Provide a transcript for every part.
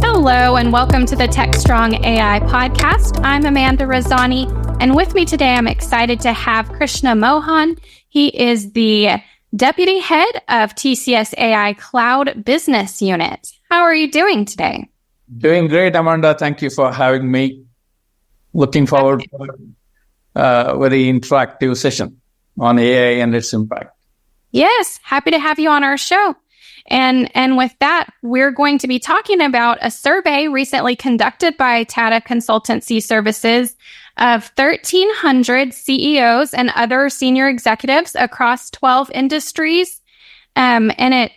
Hello, and welcome to the Techstrong AI podcast. I'm Amanda Razani, and with me today, I'm excited to have Krishna Mohan. He is the Deputy Head of TCS AI Cloud Business Unit. How are you doing today? Doing great, Amanda. Thank you for having me. Looking forward to a very interactive session on AI and its impact. Yes, happy to have you on our show. And with that, we're going to be talking about a survey recently conducted by Tata Consultancy Services of 1,300 CEOs and other senior executives across 12 industries. And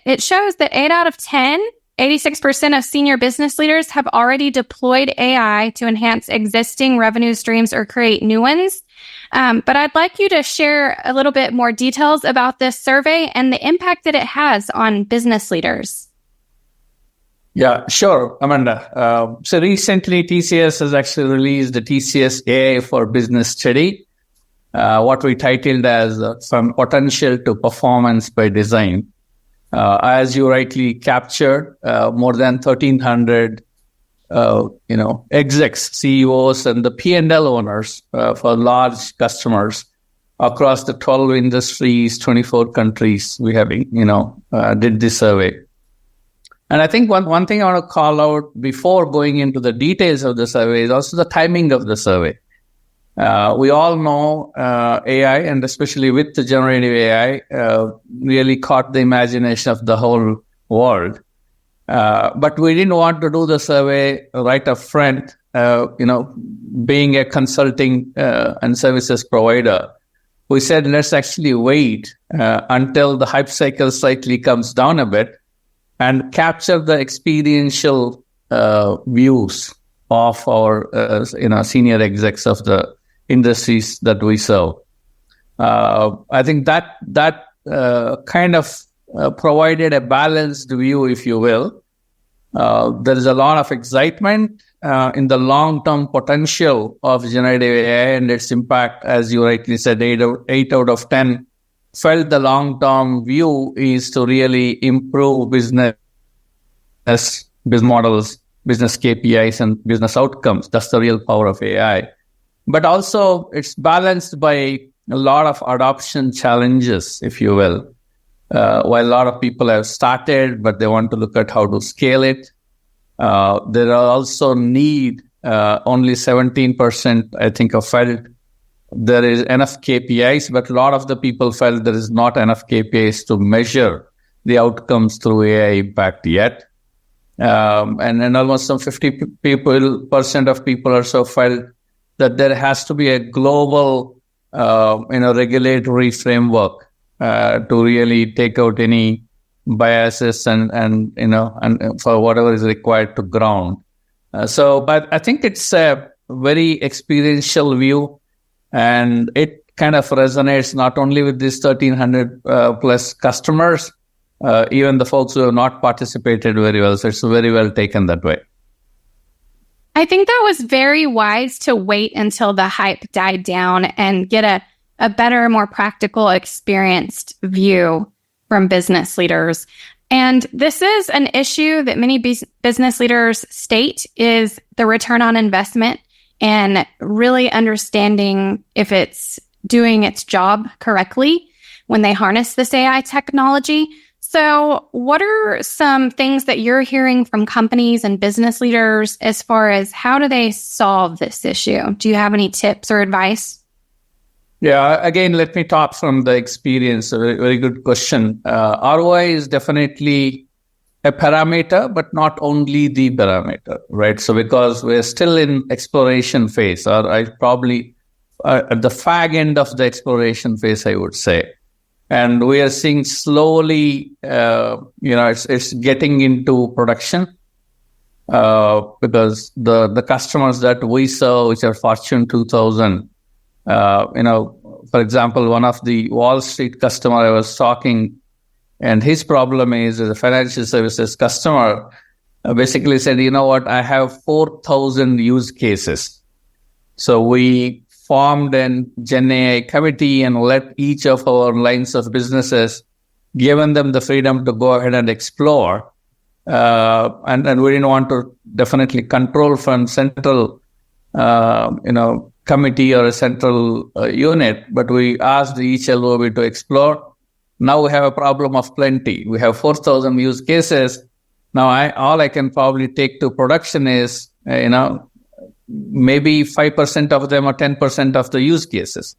it shows that 8 out of 10, 86% of senior business leaders have already deployed AI to enhance existing revenue streams or create new ones. But I'd like you to share a little bit more details about this survey and the impact that it has on business leaders. Yeah, sure, Amanda. So recently, TCS has actually released the TCS AI for Business study, what we titled as From Potential to Performance by Design. As you rightly captured, more than 1,300 execs, CEOs, and the P&L owners for large customers across the 12 industries, 24 countries we have, did this survey. And I think one thing I want to call out before going into the details of the survey is also the timing of the survey. We all know AI, and especially with the generative AI, really caught the imagination of the whole world. But we didn't want to do the survey right up front, being a consulting and services provider. We said, let's actually wait until the hype cycle slightly comes down a bit and capture the experiential views of our, senior execs of the industries that we serve. I think that kind of provided a balanced view, if you will. There is a lot of excitement in the long-term potential of generative AI and its impact. As you rightly said, 8 out of 10 felt the long-term view is to really improve business models, business KPIs, and business outcomes. That's the real power of AI. But also, it's balanced by a lot of adoption challenges, if you will. While a lot of people have started, but they want to look at how to scale it. There are also need, only 17%, I think, have felt there is enough KPIs, but a lot of the people felt there is not enough KPIs to measure the outcomes through AI impact yet. And almost some 50% of people also felt that there has to be a global, regulatory framework to really take out any biases and for whatever is required to ground. But I think it's a very experiential view. And it kind of resonates not only with these 1,300 plus customers, even the folks who have not participated very well. So it's very well taken that way. I think that was very wise to wait until the hype died down and get a better, more practical, experienced view from business leaders. And this is an issue that many business leaders state is the return on investment and really understanding if it's doing its job correctly when they harness this AI technology. So what are some things that you're hearing from companies and business leaders as far as how do they solve this issue? Do you have any tips or advice? Yeah, again, let me talk from the experience. A very, very good question. ROI is definitely a parameter, but not only the parameter, right? So because we're still in exploration phase, or I probably at the fag end of the exploration phase, I would say. And we are seeing slowly, it's getting into production because the customers that we serve, which are Fortune 2000, for example, one of the Wall Street customer I was talking, and his problem is a financial services customer basically said, you know what, I have 4,000 use cases. So we formed an Gen AI committee and let each of our lines of businesses given them the freedom to go ahead and explore. And we didn't want to definitely control from central, committee or a central unit, but we asked each LOB to explore. Now we have a problem of plenty. We have 4,000 use cases. Now all I can probably take to production is, maybe 5% of them or 10% of the use cases.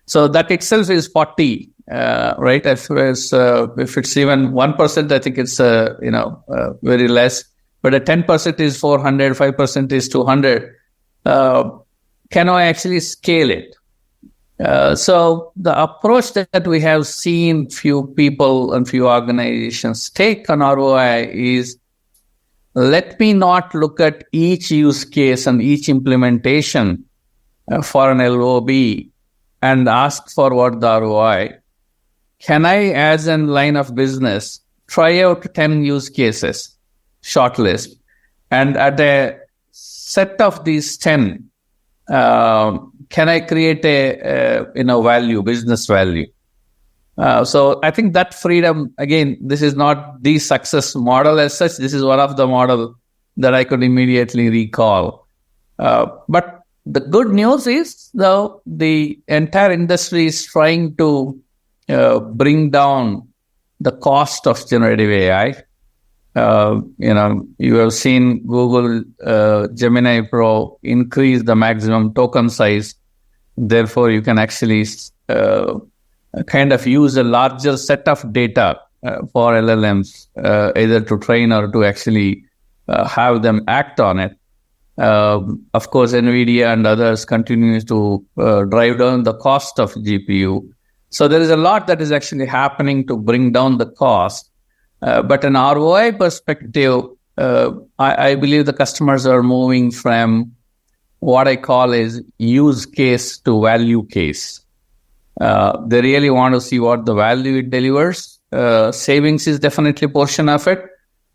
So that itself is 40, right? If it's even 1%, I think it's, very less. But a 10% is 400, 5% is 200. Can I actually scale it? So the approach that we have seen few people and few organizations take on ROI is, let me not look at each use case and each implementation for an LOB and ask for what the ROI. Can I, as a line of business, try out 10 use cases, shortlist, and at a set of these 10, can I create a value, business value? So I think that freedom, again, this is not the success model as such. This is one of the model that I could immediately recall. But the good news is, though, the entire industry is trying to bring down the cost of generative AI. You have seen Google Gemini Pro increase the maximum token size. Therefore, you can actually kind of use a larger set of data for LLMs, either to train or to actually have them act on it. Of course, NVIDIA and others continue to drive down the cost of GPU. So there is a lot that is actually happening to bring down the cost. But an ROI perspective, I believe the customers are moving from what I call is use case to value case. They really want to see what the value it delivers. Savings is definitely a portion of it.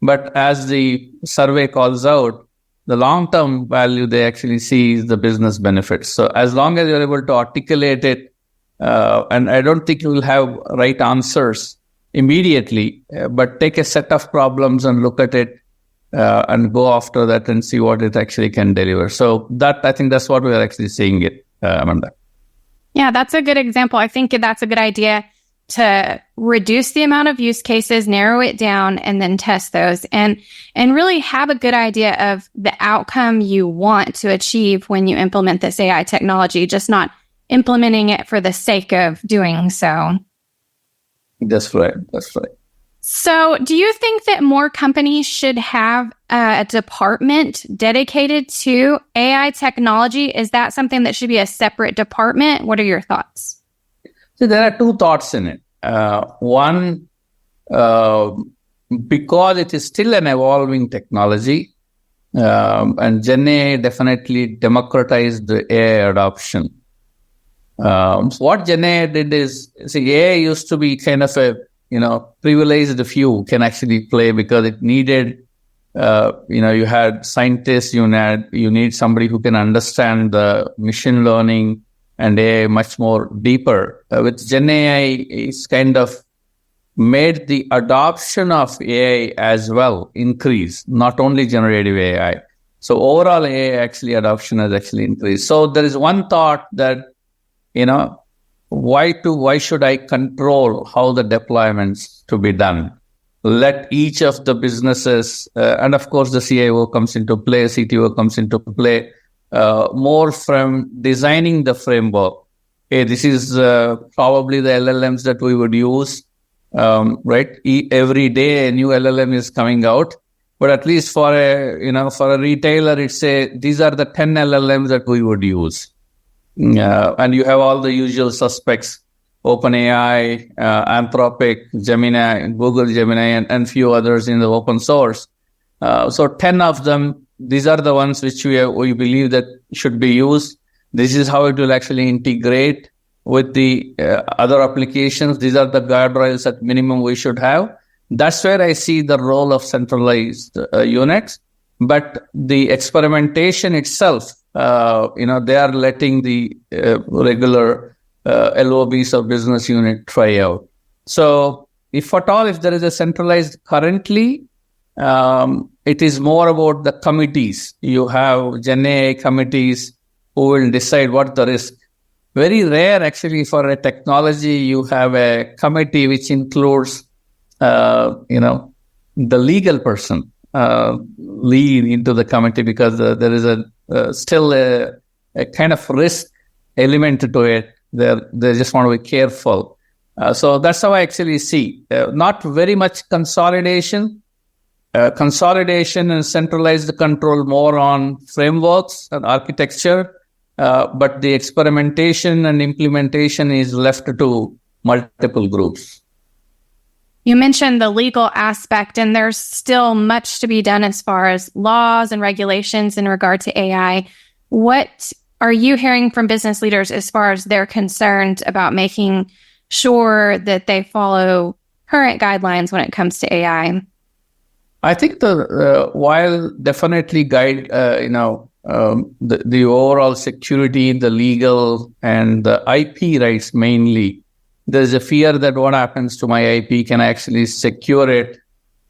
But as the survey calls out, the long-term value they actually see is the business benefits. So as long as you're able to articulate it, and I don't think you will have right answers immediately, but take a set of problems and look at it and go after that and see what it actually can deliver. So that, I think that's what we are actually seeing it, Amanda. Yeah, that's a good example. I think that's a good idea to reduce the amount of use cases, narrow it down, and then test those and really have a good idea of the outcome you want to achieve when you implement this AI technology, just not implementing it for the sake of doing so. That's right. That's right. So do you think that more companies should have a department dedicated to AI technology? Is that something that should be a separate department? What are your thoughts? So there are two thoughts in it. One, because it is still an evolving technology, and Gen AI definitely democratized the AI adoption. So what Gen AI did is, AI used to be kind of a, privileged few can actually play because it needed, you had scientists, you need somebody who can understand the machine learning and AI much more deeper. With Gen AI, it's kind of made the adoption of AI as well increase, not only generative AI. So overall AI actually adoption has actually increased. So there is one thought that, why should I control how the deployments to be done? Let each of the businesses, and of course the CIO comes into play, CTO comes into play, more from designing the framework. Hey, this is probably the LLMs that we would use, right? Every day a new LLM is coming out, but at least for a retailer, it's these are the 10 LLMs that we would use. And you have all the usual suspects, OpenAI, Anthropic, Gemini, Google Gemini, and few others in the open source. So 10 of them, these are the ones which we believe that should be used. This is how it will actually integrate with the other applications. These are the guardrails at minimum we should have. That's where I see the role of centralized units. But the experimentation itself, they are letting the regular LOBs or business unit try out. So if at all, if there is a centralized currently, it is more about the committees. You have Gen AI committees who will decide what the risk. Very rare, actually, for a technology, you have a committee which includes, the legal person lead into the committee, because there is still a kind of risk element to it. They just want to be careful. So that's how I actually see. Not very much consolidation. Consolidation and centralized control more on frameworks and architecture, but the experimentation and implementation is left to multiple groups. You mentioned the legal aspect, and there's still much to be done as far as laws and regulations in regard to AI. What are you hearing from business leaders as far as they're concerned about making sure that they follow current guidelines when it comes to AI? I think while definitely guide, the overall security, the legal and the IP rights mainly, there's a fear that what happens to my IP, can I actually secure it?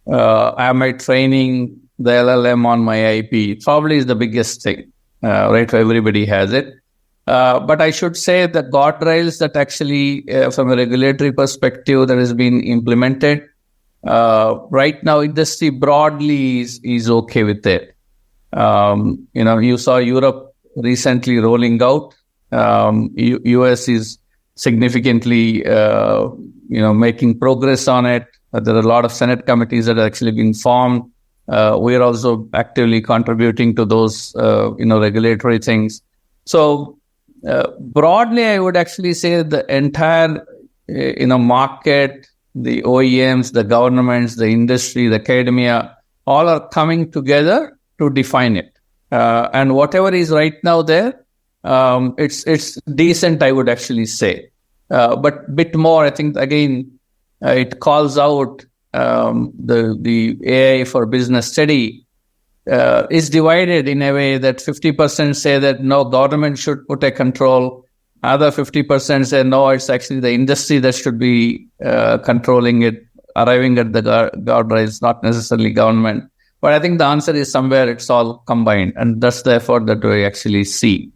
Am I training the LLM on my IP? Probably is the biggest thing, right? Everybody has it. But I should say the guardrails that actually, from a regulatory perspective, that has been implemented, right now, industry broadly is okay with it. You saw Europe recently rolling out. US is significantly, making progress on it. There are a lot of Senate committees that have actually been formed. We are also actively contributing to those, regulatory things. So broadly, I would actually say the entire, market, the OEMs, the governments, the industry, the academia, all are coming together to define it. And whatever is right now there, it's decent, I would actually say. But bit more, I think, again, it calls out the AI for business study is divided in a way that 50% say that no, government should put a control. Other 50% say no, it's actually the industry that should be controlling it, arriving at the guardrails, not necessarily government. But I think the answer is somewhere it's all combined, and that's the effort that we actually see.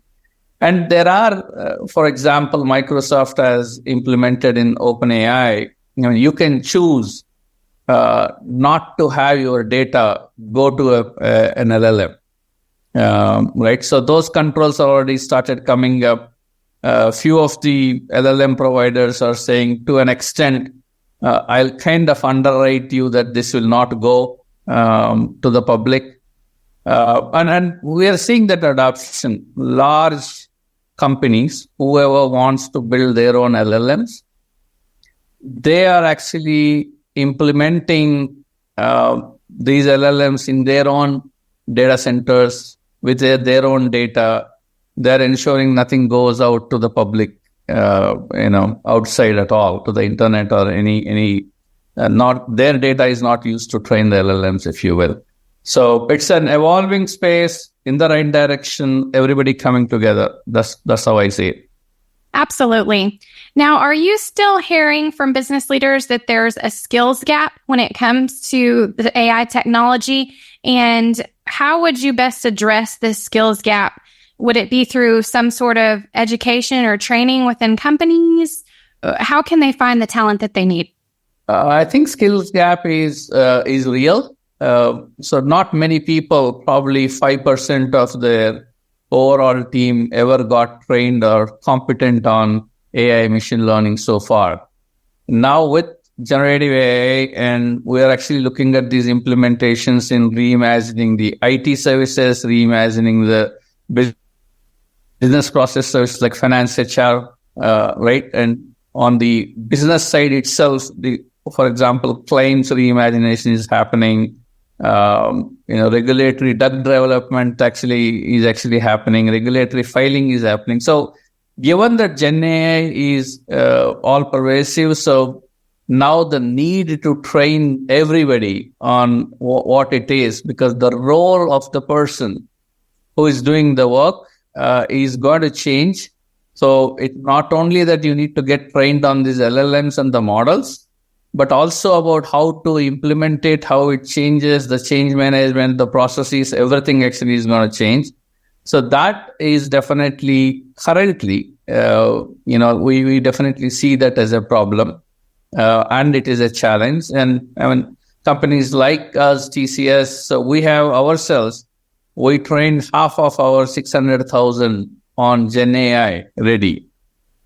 And there are, for example, Microsoft has implemented in OpenAI, you can choose not to have your data go to an LLM, right? So those controls are already started coming up. Few of the LLM providers are saying, to an extent, I'll kind of underwrite you that this will not go to the public. And we are seeing that adoption. Large companies, whoever wants to build their own LLMs, they are actually implementing these LLMs in their own data centers with their own data. They're ensuring nothing goes out to the public, outside at all, to the internet or not their data is not used to train the LLMs, if you will. So it's an evolving space in the right direction, everybody coming together. That's how I see it. Absolutely. Now, are you still hearing from business leaders that there's a skills gap when it comes to the AI technology? And how would you best address this skills gap? Would it be through some sort of education or training within companies? How can they find the talent that they need? I think skills gap is real. So not many people, probably 5% of their overall team ever got trained or competent on AI machine learning so far. Now with generative AI, and we are actually looking at these implementations in reimagining the IT services, reimagining the business process services like finance, HR, right? And on the business side itself, for example, claims reimagination is happening. Regulatory drug development is actually happening. Regulatory filing is happening. So given that Gen AI is all pervasive, so now the need to train everybody on what it is, because the role of the person who is doing the work is going to change. So it's not only that you need to get trained on these LLMs and the models, but also about how to implement it, how it changes, the change management, the processes, everything actually is going to change. So that is definitely currently, we definitely see that as a problem, and it is a challenge. And I mean, companies like us, TCS, so we have ourselves, we trained half of our 600,000 on Gen AI ready.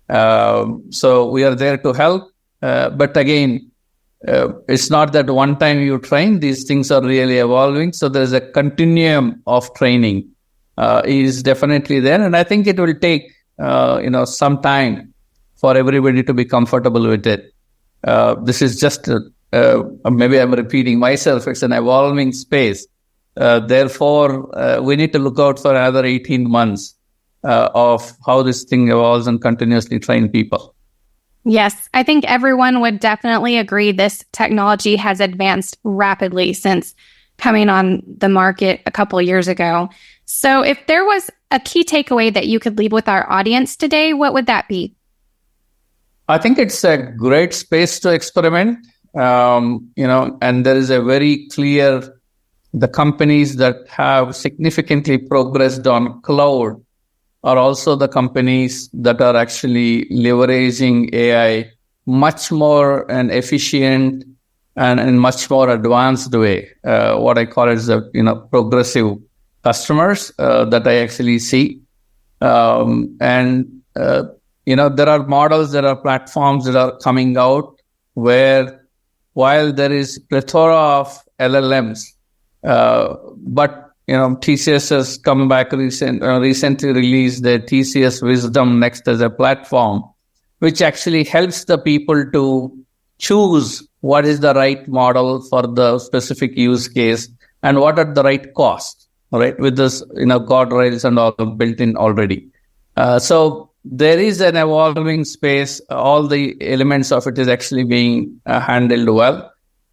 So we are there to help. But again, it's not that one time you train, these things are really evolving. So there's a continuum of training is definitely there. And I think it will take, some time for everybody to be comfortable with it. This is just, maybe I'm repeating myself, it's an evolving space. Therefore, we need to look out for another 18 months of how this thing evolves and continuously train people. Yes, I think everyone would definitely agree this technology has advanced rapidly since coming on the market a couple of years ago. So if there was a key takeaway that you could leave with our audience today, what would that be? I think it's a great space to experiment, and there is a very clear, the companies that have significantly progressed on cloud are also the companies that are actually leveraging AI much more and efficient and much more advanced way. What I call it is progressive customers that I actually see. There are models, there are platforms that are coming out where while there is plethora of LLMs, but TCS has come back recently released the TCS Wisdom Next as a platform, which actually helps the people to choose what is the right model for the specific use case and what are the right costs, right? With this, guardrails and all built in already. So there is an evolving space. All the elements of it is actually being handled well.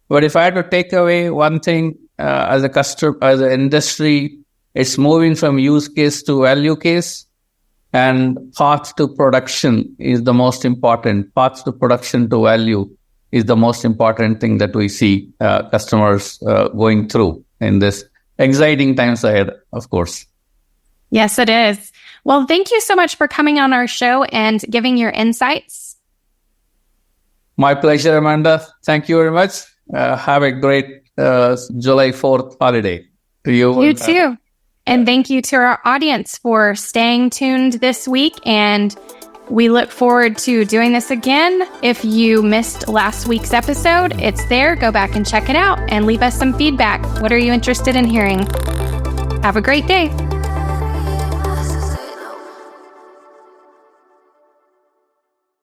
But if I had to take away one thing, as a customer, as an industry, it's moving from use case to value case, and path to production is the most important. Path to production to value is the most important thing that we see customers going through in this exciting times ahead, of course. Yes, it is. Well, thank you so much for coming on our show and giving your insights. My pleasure, Amanda. Thank you very much. Have a great July 4th holiday to you. You too. And thank you to our audience for staying tuned this week. And we look forward to doing this again. If you missed last week's episode, it's there. Go back and check it out and leave us some feedback. What are you interested in hearing? Have a great day.